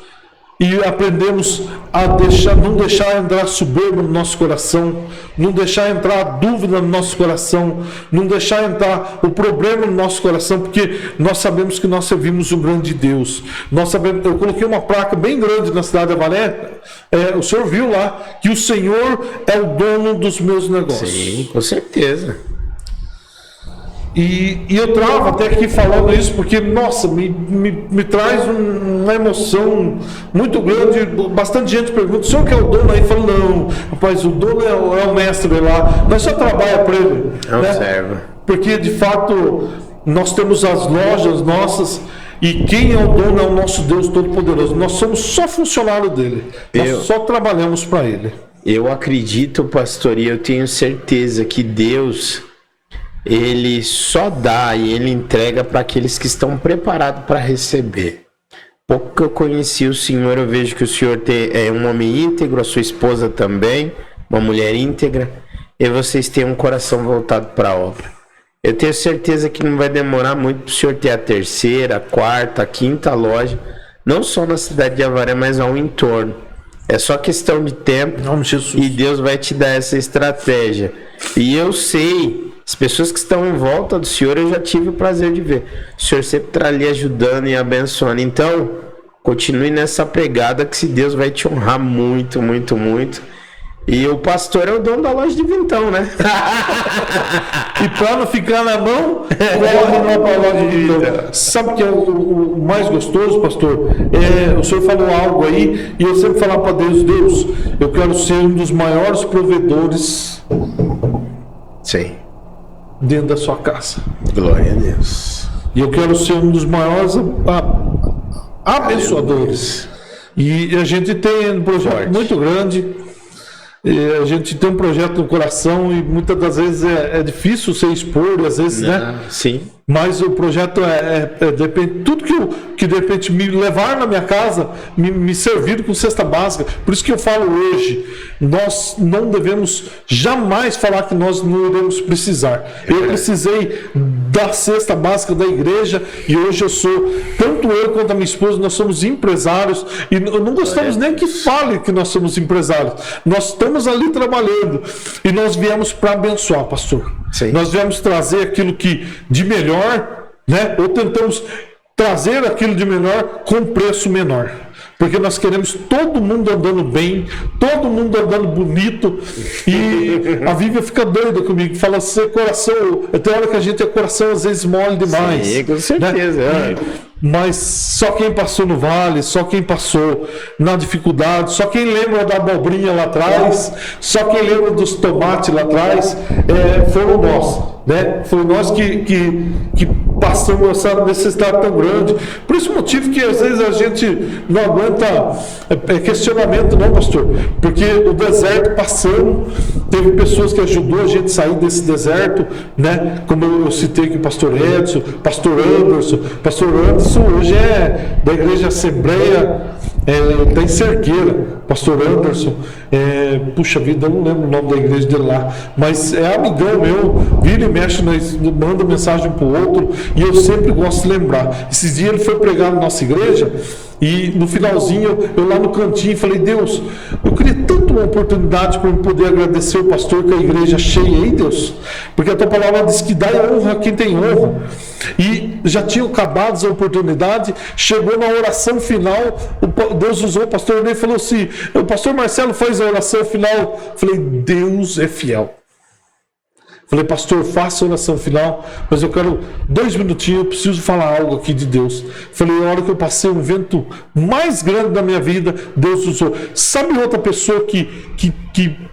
e aprendemos a não deixar entrar soberba no nosso coração, não deixar entrar a dúvida no nosso coração, não deixar entrar o problema no nosso coração, porque nós sabemos que nós servimos um grande Deus. Eu coloquei uma placa bem grande na cidade de Avaré, o senhor viu lá, que o Senhor é o dono dos meus negócios. Sim, com certeza. E eu travo até aqui falando isso, porque, nossa, me traz uma emoção muito grande. Bastante gente pergunta: o senhor que é o dono? Aí fala: não, rapaz, o dono é o mestre lá, nós só trabalhamos para ele. Observa. Né? Porque, de fato, nós temos as lojas nossas, e quem é o dono é o nosso Deus Todo-Poderoso. Nós somos só funcionário dele, nós só trabalhamos para ele. Eu acredito, pastor, e eu tenho certeza que Deus, ele só dá e ele entrega para aqueles que estão preparados para receber. Pouco que eu conheci o senhor, eu vejo que o senhor é um homem íntegro, a sua esposa também, uma mulher íntegra, e vocês têm um coração voltado para a obra. Eu tenho certeza que não vai demorar muito para o senhor ter a terceira, a quarta, a quinta loja, não só na cidade de Avaré, mas ao entorno. É só questão de tempo, e Deus vai te dar essa estratégia. E eu sei, as pessoas que estão em volta do senhor, eu já tive o prazer de ver. O senhor sempre está ali ajudando e abençoando. Então, continue nessa pegada, que se Deus vai te honrar muito, muito, muito. E o pastor é o dono da loja de vintão, né? E para não ficar na mão, corre lá para a loja de vintão. Sabe o que é o mais gostoso, pastor? O senhor falou algo aí, e eu sempre falava para Deus, Deus, eu quero ser um dos maiores provedores Sim. dentro da sua casa. Glória a Deus. E eu quero ser um dos maiores abençoadores. E a gente tem um projeto muito grande. A gente tem um projeto no coração e muitas das vezes é difícil você expor, às vezes, né? Sim. Mas o projeto depende, tudo que de repente me levar na minha casa, me servir com cesta básica. Por isso que eu falo hoje, nós não devemos jamais falar que nós não iremos precisar. Eu precisei da cesta básica da igreja e hoje eu sou, tanto eu quanto a minha esposa, nós somos empresários e não gostamos nem que fale que nós somos empresários. Nós estamos ali trabalhando e nós viemos para abençoar, pastor. Sim. Nós viemos trazer aquilo que de melhor, né? Ou tentamos trazer aquilo de melhor com preço menor. Porque nós queremos todo mundo andando bem, todo mundo andando bonito. E a Vivian fica doida comigo, fala assim, coração, tem hora que a gente é coração às vezes mole demais. Sim, com certeza. Né? Mas só quem passou no vale, só quem passou na dificuldade, só quem lembra da abobrinha lá atrás, só quem lembra dos tomates lá atrás, foram nós, né? Foi nós que passamos essa necessidade tão grande. Por esse motivo que às vezes a gente não aguenta questionamento, não, pastor, porque o deserto passando, teve pessoas que ajudou a gente a sair desse deserto, né? Como eu citei aqui o pastor Edson, pastor Anderson hoje é da igreja Assembleia, da Cerqueira, pastor Anderson, puxa vida, eu não lembro o nome da igreja dele lá, mas é amigão meu, vira e mexe, manda mensagem pro outro, e eu sempre gosto de lembrar. Esses dias ele foi pregar na nossa igreja, e no finalzinho, eu lá no cantinho falei, Deus, eu queria tanto uma oportunidade para eu poder agradecer o pastor com a igreja cheia aí, Deus, porque a tua palavra diz que dá honra a quem tem honra. E já tinha acabado a oportunidade, chegou na oração final, Deus usou o pastor Ney e falou assim, o pastor Marcelo faz a oração final. Falei, Deus é fiel. Falei, pastor, faça a oração final, mas eu quero 2 minutinhos, eu preciso falar algo aqui de Deus. Falei, a hora que eu passei um vento mais grande da minha vida, Deus usou. Sabe outra pessoa que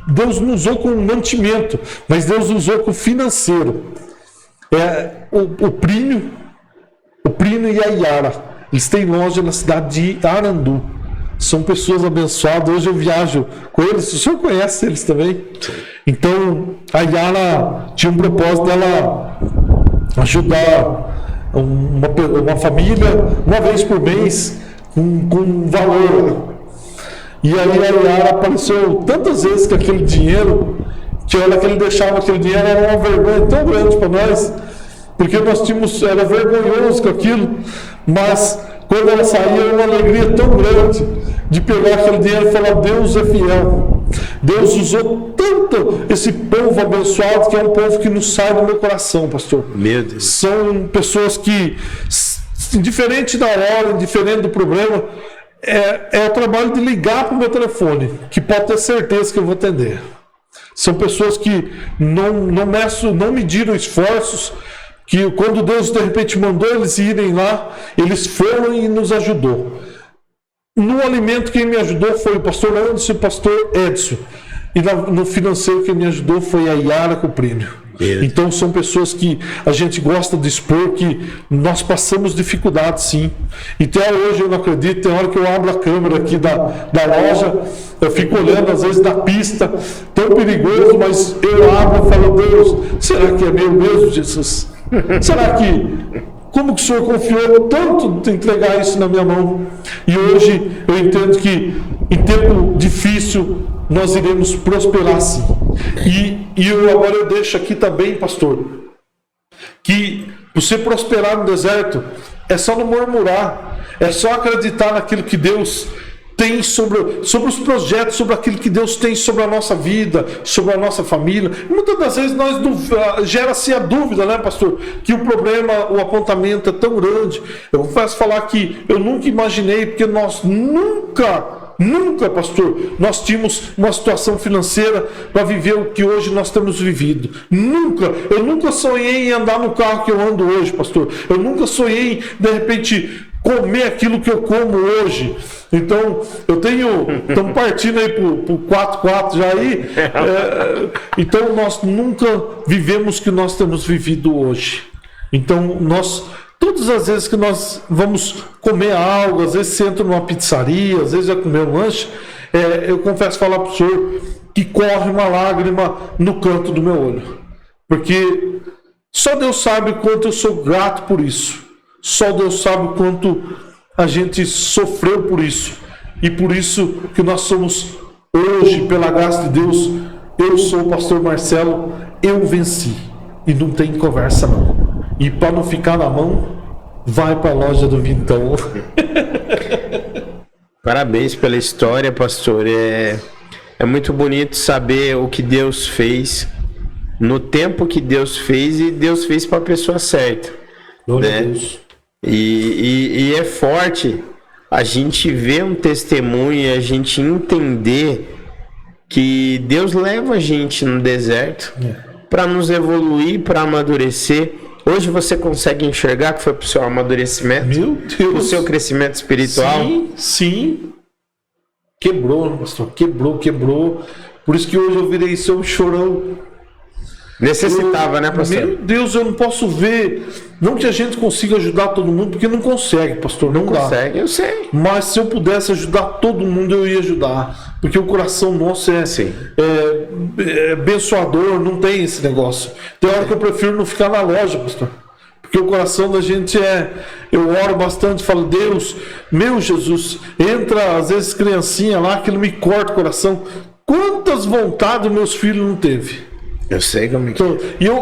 Deus não usou com mantimento, mas Deus usou com financeiro? O Prínio e a Yara. Eles têm loja na cidade de Arandu. São pessoas abençoadas. Hoje eu viajo com eles. O senhor conhece eles também? Então, a Yara tinha um propósito dela ajudar uma família uma vez por mês com valor. E aí a Yara apareceu tantas vezes com aquele dinheiro, que a hora que ele deixava aquele dinheiro era uma vergonha tão grande para nós, porque nós tínhamos, era vergonhoso com aquilo, mas quando ela saía era uma alegria tão grande de pegar aquele dinheiro e falar, Deus é fiel. Deus usou tanto esse povo abençoado, que é um povo que não sai do meu coração, pastor. Meu Deus. São pessoas que, indiferente da hora, indiferente do problema, é o trabalho de ligar para o meu telefone, que pode ter certeza que eu vou atender. São pessoas que não mediram esforços, que quando Deus de repente mandou eles irem lá, eles foram e nos ajudou. No alimento quem me ajudou foi o pastor Anderson e o pastor Edson. E no financeiro quem me ajudou foi a Yara Coprinho. Então são pessoas que a gente gosta de expor, que nós passamos dificuldades, sim. E até hoje eu não acredito, tem hora que eu abro a câmera aqui da loja, eu fico olhando às vezes da pista, tão perigoso, mas eu abro e falo, Deus, será que é meu mesmo, Jesus? Será que... Como que o Senhor confiou tanto de entregar isso na minha mão? E hoje eu entendo que em tempo difícil nós iremos prosperar, sim. E agora eu deixo aqui também, pastor, que você prosperar no deserto é só não murmurar, é só acreditar naquilo que Deus tem sobre os projetos, sobre aquilo que Deus tem sobre a nossa vida, sobre a nossa família. E muitas das vezes gera-se a dúvida, né, pastor? Que o problema, o apontamento é tão grande. Eu confesso falar que eu nunca imaginei, porque nós nunca Nunca, pastor, nós tínhamos uma situação financeira para viver o que hoje nós temos vivido. Nunca. Eu nunca sonhei em andar no carro que eu ando hoje, pastor. Eu nunca sonhei, de repente, comer aquilo que eu como hoje. Então, estamos partindo aí pro 4-4 já aí. Então, nós nunca vivemos o que nós temos vivido hoje. Então, todas as vezes que nós vamos comer algo, às vezes você entra numa pizzaria, às vezes vai comer um lanche, eu confesso falar para o senhor que corre uma lágrima no canto do meu olho. Porque só Deus sabe quanto eu sou grato por isso. Só Deus sabe quanto a gente sofreu por isso. E por isso que nós somos hoje, pela graça de Deus, eu sou o pastor Marcelo, eu venci. E não tem conversa não. E para não ficar na mão, vai para a loja do Vintão. Parabéns pela história, pastor. É muito bonito saber o que Deus fez, no tempo que Deus fez, e Deus fez para a pessoa certa. Glória né? a Deus. E é forte a gente ver um testemunho e a gente entender que Deus leva a gente no deserto para nos evoluir, para amadurecer. Hoje você consegue enxergar que foi para o seu amadurecimento? Meu Deus. Para o seu crescimento espiritual? Sim. Quebrou, pastor. Quebrou. Por isso que hoje eu virei seu chorão. Necessitava, né, pastor? Meu Deus, eu não posso ver. Não que a gente consiga ajudar todo mundo, porque não consegue, pastor. Não dá. Consegue, eu sei. Mas se eu pudesse ajudar todo mundo, eu ia ajudar. Porque o coração nosso é abençoador, não tem esse negócio. Tem hora que eu prefiro não ficar na loja, pastor. Porque o coração da gente eu oro bastante, falo, Deus, meu Jesus, entra às vezes criancinha lá, que não me corta o coração. Quantas vontades meus filhos não teve? Eu sei como é que então,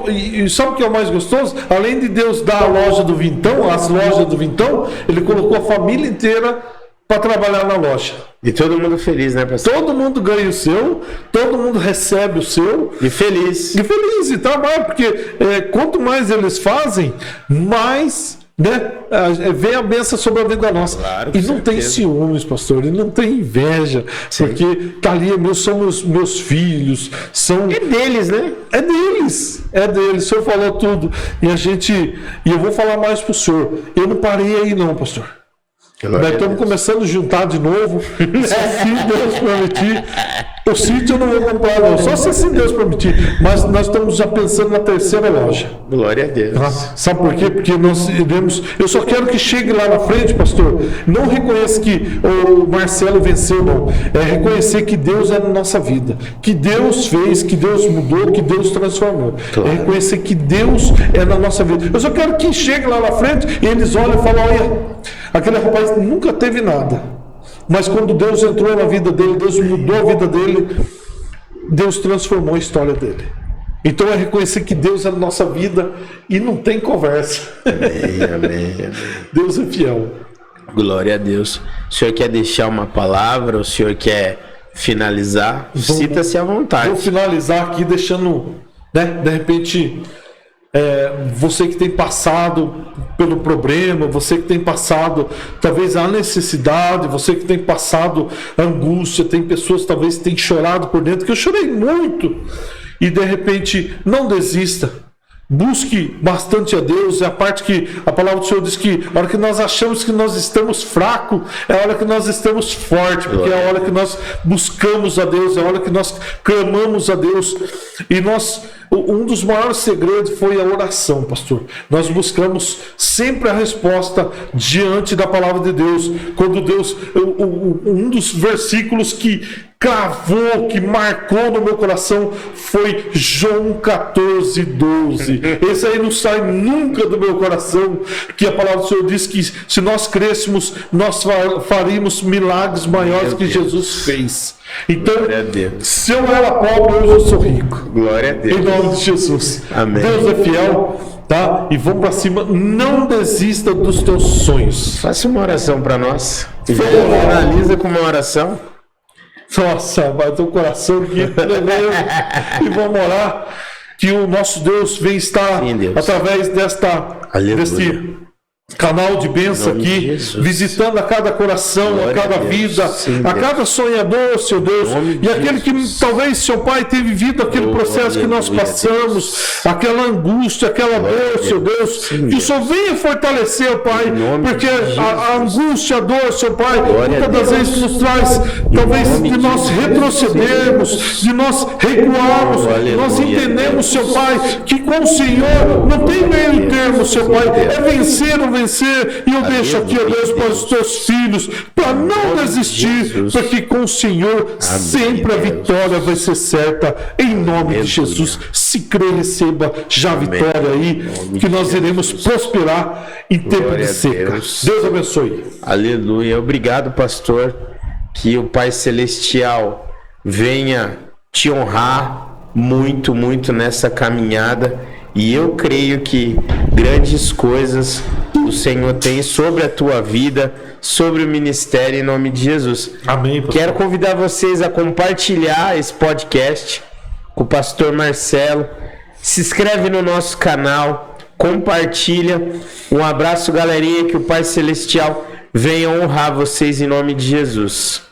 e sabe o que é o mais gostoso? Além de Deus dar a loja do Vintão, as lojas do Vintão, Ele colocou a família inteira para trabalhar na loja. E todo mundo feliz, né, pastor? Todo mundo ganha o seu, todo mundo recebe o seu. E feliz. E trabalha, porque quanto mais eles fazem, mais... vem a bênção sobre a vida nossa. Claro, e não tem ciúmes, pastor, e não tem inveja. Sim. Porque tá ali, são meus filhos, são... É deles, né? É deles. O senhor falou tudo. E eu vou falar mais pro senhor. Eu não parei aí não, pastor. Nós estamos começando a juntar de novo. Se Deus permitir. O sítio eu não vou comprar, não. Só se Deus permitir. Mas nós estamos já pensando na terceira loja. Glória a Deus. Sabe por quê? Porque nós iremos. Eu só quero que chegue lá na frente, pastor. Não reconheça que o Marcelo venceu, não. É reconhecer que Deus é na nossa vida. Que Deus fez, que Deus mudou, que Deus transformou. Claro. É reconhecer que Deus é na nossa vida. Eu só quero que chegue lá na frente e eles olhem e falem: olha, aquele rapaz nunca teve nada. Mas quando Deus entrou na vida dele, Deus mudou a vida dele, Deus transformou a história dele. Então é reconhecer que Deus é na nossa vida e não tem conversa. Amém. Deus é fiel. Glória a Deus. O senhor quer deixar uma palavra? O senhor quer finalizar? Cita-se à vontade. Vou finalizar aqui deixando, de repente... você que tem passado pelo problema, você que tem passado talvez a necessidade, você que tem passado a angústia, tem pessoas talvez que têm chorado por dentro, que eu chorei muito, e de repente não desista, busque bastante a Deus. É a parte que a palavra do Senhor diz que a hora que nós achamos que nós estamos fracos, é a hora que nós estamos fortes, porque é a hora que nós buscamos a Deus, é a hora que nós clamamos a Deus. E um dos maiores segredos foi a oração, pastor. Nós buscamos sempre a resposta diante da palavra de Deus. Quando Deus, um dos versículos que cravou, que marcou no meu coração foi João 14:12. Esse aí não sai nunca do meu coração, que a palavra do Senhor diz que se nós crescemos, nós faríamos milagres maiores que Jesus fez. Então, se eu era pobre, hoje eu sou rico. Glória a Deus. Em nome de Jesus. Amém. Deus é fiel, tá? E vamos para cima. Não desista dos teus sonhos. Faça uma oração para nós. Finaliza com uma oração. Nossa, vai ter um coração aqui. E vamos orar que o nosso Deus vem estar, sim, Deus, através deste canal de bênção aqui, visitando a cada coração, a cada vida, a cada sonhador, Senhor Deus, e aquele que talvez, Seu Pai, tenha vivido aquele processo que nós passamos, aquela angústia, aquela dor, Senhor Deus, que o Senhor venha fortalecer, Pai, porque a angústia, a dor, Seu Pai, muitas das vezes nos traz, talvez, de nós retrocedermos, de nós recuarmos, nós entendemos, Seu Pai, que com o Senhor não tem meio termo, Seu Pai, é vencer ou vencer, e eu deixo aqui, ó Deus, para os teus filhos, para não desistir, porque com o Senhor sempre a vitória vai ser certa, em nome de Jesus. Se crê, receba já a vitória aí, que nós iremos prosperar em tempo de seca. Deus abençoe. Aleluia. Obrigado, pastor, que o Pai Celestial venha te honrar muito, muito nessa caminhada, e eu creio que grandes coisas o Senhor tem sobre a tua vida, sobre o ministério, em nome de Jesus. Amém, pastor. Quero convidar vocês a compartilhar esse podcast com o pastor Marcelo. Se inscreve no nosso canal, compartilha. Um abraço, galerinha, que o Pai Celestial venha honrar vocês em nome de Jesus.